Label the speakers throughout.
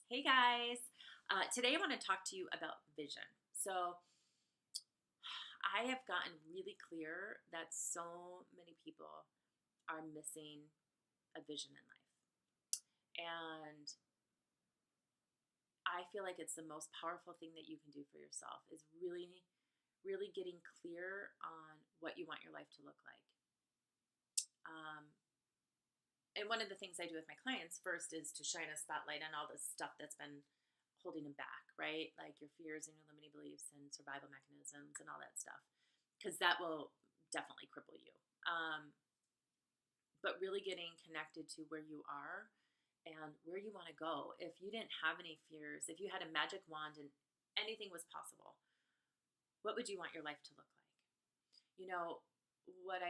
Speaker 1: Hey guys, today I want to talk to you about vision. So, I have gotten really clear that so many people are missing a vision in life. And I feel like it's the most powerful thing that you can do for yourself is really, really getting clear on what you want your life to look like. Um, and one of the things I do with my clients first is to shine a spotlight on all the stuff that's been holding them back, right? Like your fears and your limiting beliefs and survival mechanisms and all that stuff, because that will definitely cripple you. Um, but really getting connected to where you are and where you want to go. If you didn't have any fears, if you had a magic wand and anything was possible, what would you want your life to look like? You know, what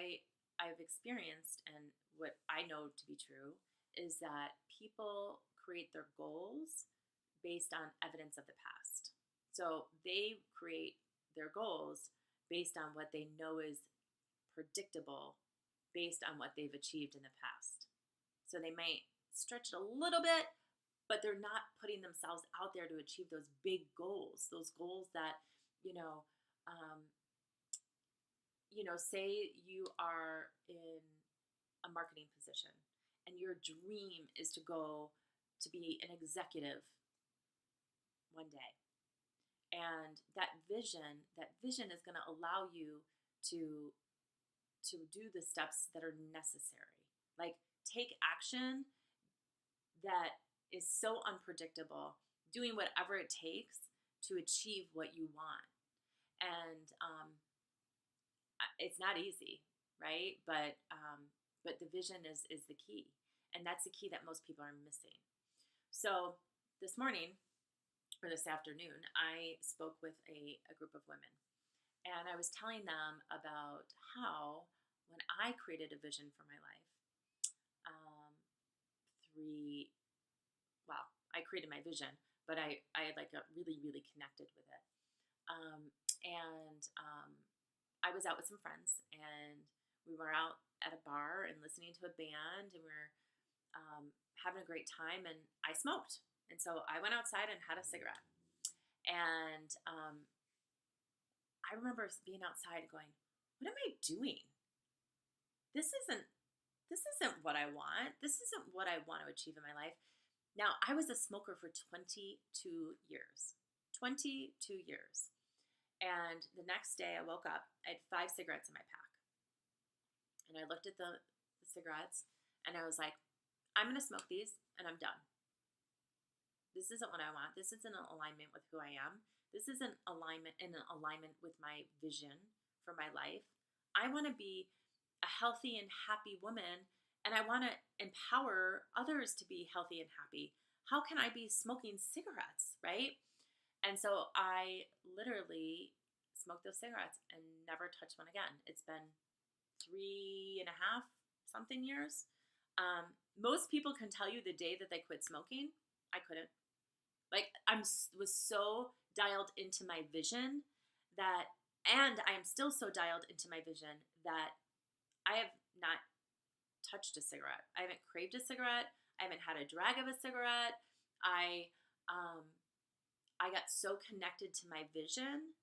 Speaker 1: I've experienced and what I know to be true is that people create their goals based on evidence of the past. So they create their goals based on what they know is predictable based on what they've achieved in the past. So they might stretch it a little bit, but they're not putting themselves out there to achieve those goals that, you know, um, say you are in a marketing position and your dream is to go to be an executive one day. And that vision is going to allow you to do the steps that are necessary. Like take action that is so unpredictable, doing whatever it takes to achieve what you want. And it's not easy, right? But the vision is the key, and that's the key that most people are missing. So this morning or this afternoon, I spoke with a group of women, and I was telling them about how when I created a vision for my life, um, three well, I created my vision, but I like got really, really connected with it. And I was out with some friends, and we were out at a bar and listening to a band, and we were having a great time. And I smoked, and so I went outside and had a cigarette. And I remember being outside going, "What am I doing? This isn't this isn't what I want. This isn't what I want to achieve in my life." Now, I was a smoker for 22 years. 22 years. And the next day I woke up, I had 5 cigarettes in my pack. And I looked at the cigarettes and I was like, I'm going to smoke these and I'm done. This isn't what I want. This isn't in alignment with who I am. This isn't alignment with my vision for my life. I want to be a healthy and happy woman, and I want to empower others to be healthy and happy. How can I be smoking cigarettes, right? And so I literally smoked those cigarettes and never touched one again. It's been 3.5 something years. Most people can tell you the day that they quit smoking. I couldn't. Like was so dialed into my vision that, and I am still so dialed into my vision that I have not touched a cigarette. I haven't craved a cigarette. I haven't had a drag of a cigarette. I um, I got so connected to my vision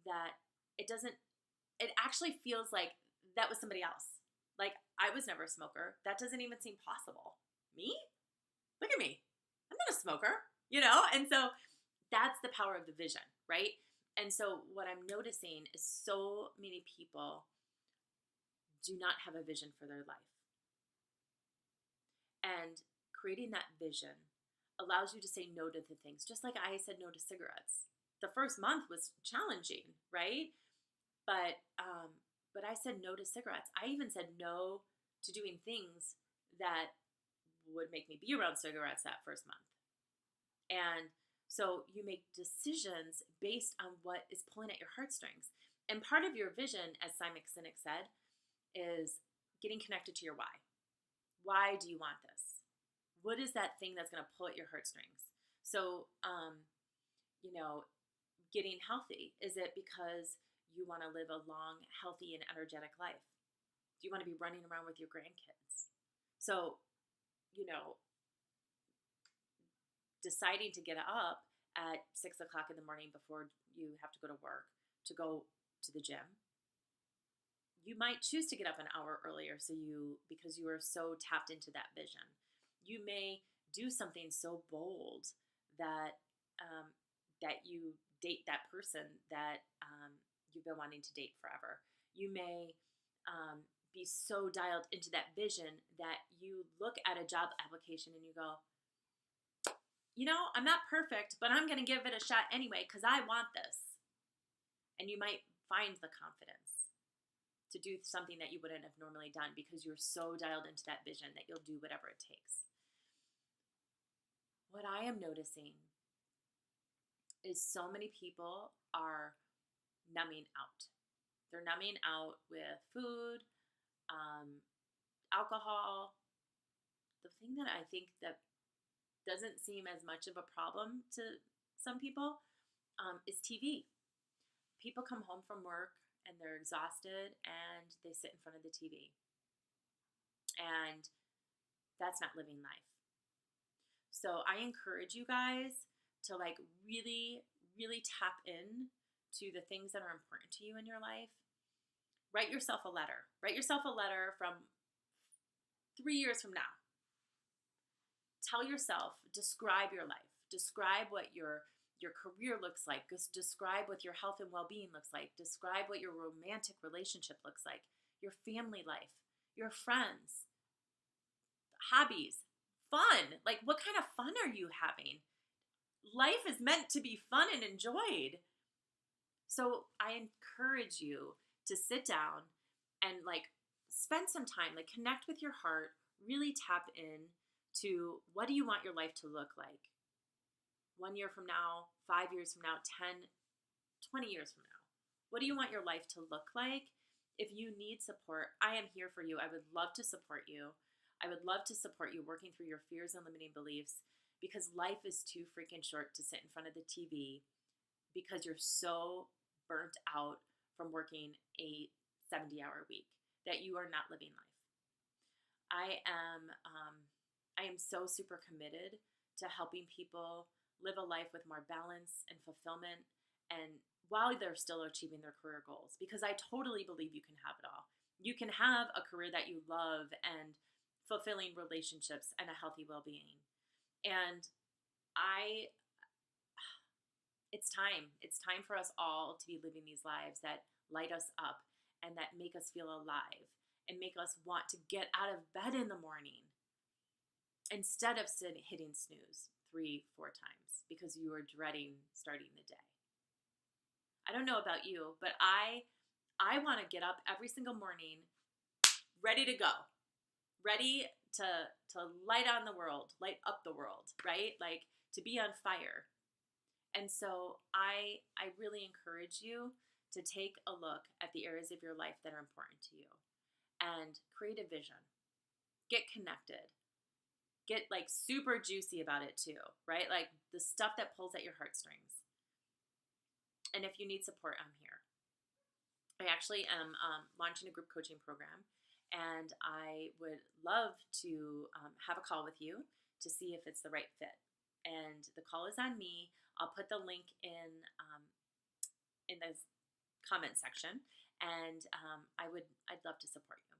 Speaker 1: that it doesn't. It actually feels like that was somebody else. Like I was never a smoker. That doesn't even seem possible. Me? Look at me. I'm not a smoker. And so that's the power of the vision, right? And so what I'm noticing is so many people do not have a vision for their life. And creating that vision allows you to say no to the things, just like I said no to cigarettes. The first month was challenging, right? But I said no to cigarettes. I even said no to doing things that would make me be around cigarettes that first month. And so you make decisions based on what is pulling at your heartstrings. And part of your vision, as Simon Sinek said, is getting connected to your why. Why do you want this? What is that thing that's going to pull at your heartstrings? So, getting healthy. Is it because you want to live a long, healthy, and energetic life? Do you want to be running around with your grandkids? So, you know, deciding to get up at 6 o'clock in the morning before you have to go to work to go to the gym. You might choose to get up an hour earlier because you are so tapped into that vision. You may do something so bold that that you date that person that you've been wanting to date forever. You may be so dialed into that vision that you look at a job application and you go, I'm not perfect, but I'm going to give it a shot anyway because I want this. And you might find the confidence to do something that you wouldn't have normally done because you're so dialed into that vision that you'll do whatever it takes. What I am noticing is so many people are numbing out. They're numbing out with food, alcohol. The thing that I think that doesn't seem as much of a problem to some people is TV. People come home from work and they're exhausted and they sit in front of the TV. And that's not living life. So I encourage you guys to really, really tap in to the things that are important to you in your life. Write yourself a letter. Write yourself a letter from 3 years from now. Tell yourself, describe your life. Describe what your career looks like. Describe what your health and well-being looks like. Describe what your romantic relationship looks like. Your family life, your friends, hobbies, fun. What kind of fun are you having? Life is meant to be fun and enjoyed. So I encourage you to sit down and spend some time, connect with your heart, really tap in to what do you want your life to look like 1 year from now, 5 years from now, 10, 20 years from now. What do you want your life to look like? If you need support, I am here for you. I would love to support you. I would love to support you working through your fears and limiting beliefs because life is too freaking short to sit in front of the TV because you're so burnt out from working a 70-hour week that you are not living life. I am so super committed to helping people live a life with more balance and fulfillment and while they're still achieving their career goals because I totally believe you can have it all. You can have a career that you love and fulfilling relationships and a healthy well-being. And it's time. It's time for us all to be living these lives that light us up and that make us feel alive and make us want to get out of bed in the morning instead of hitting snooze 3-4 times because you are dreading starting the day. I don't know about you, but I want to get up every single morning ready to go, ready to light up the world, right? To be on fire. And so I really encourage you to take a look at the areas of your life that are important to you and create a vision. Get connected. Get super juicy about it too, right? The stuff that pulls at your heartstrings. And if you need support, I'm here. I actually am launching a group coaching program, and I would love to have a call with you to see if it's the right fit. And the call is on me. I'll put the link in the comment section, and I'd love to support you.